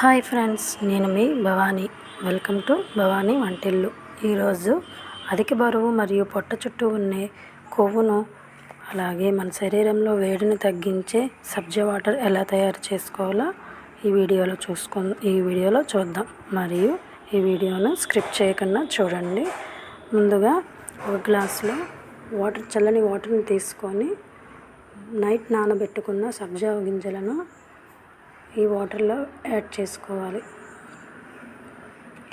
Hi friends, నేను మీ Bhavani. Welcome to Bhavani వంటిల్లు. ఈరోజు అధిక బరువు మరియు పొట్ట చుట్టూ ఉండే కొవ్వును అలాగే మన శరీరంలో వేడిని తగ్గించే సబ్జా వాటర్ ఎలా తయారు చేసుకోవాలో ఈ వీడియోలో చూద్దాం. మరియు ఈ వీడియోను స్క్రిప్ట్ చేయకుండా చూడండి. ముందుగా ఒక గ్లాసులో చల్లని వాటర్ని తీసుకొని నైట్ నానబెట్టుకున్న సబ్జా గింజలను ఈ వాటర్లో యాడ్ చేసుకోవాలి.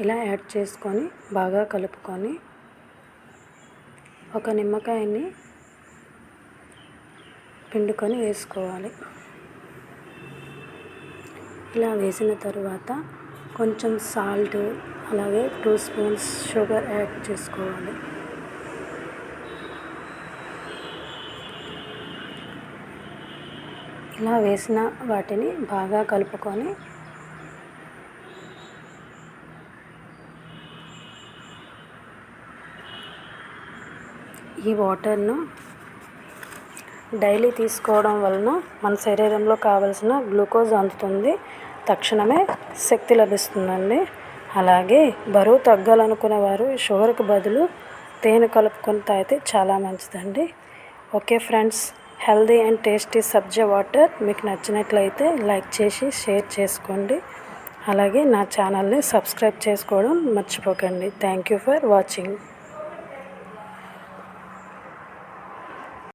ఇలా యాడ్ చేసుకొని బాగా కలుపుకొని ఒక నిమ్మకాయని పిండుకొని వేసుకోవాలి. ఇలా వేసిన తర్వాత కొంచెం సాల్ట్ అలాగే 2 స్పూన్స్ షుగర్ యాడ్ చేసుకోవాలి. ఇలా వేసిన వాటిని బాగా కలుపుకొని ఈ వాటర్ను డైలీ తీసుకోవడం వలన మన శరీరంలో కావలసిన గ్లూకోజ్ అందుతుంది, తక్షణమే శక్తి లభిస్తుందండి. అలాగే బరువు తగ్గాలనుకునే వారు షుగర్కి బదులు తేనె కలుపుకొని తాగితే చాలా మంచిదండి. Okay friends, healthy and tasty sabja water మీకు నచ్చినట్లయితే లైక్ చేసి షేర్ చేసుకోండి. అలాగే నా ఛానల్ని సబ్స్క్రైబ్ చేసుకోవడం మర్చిపోకండి. Thank you for watching.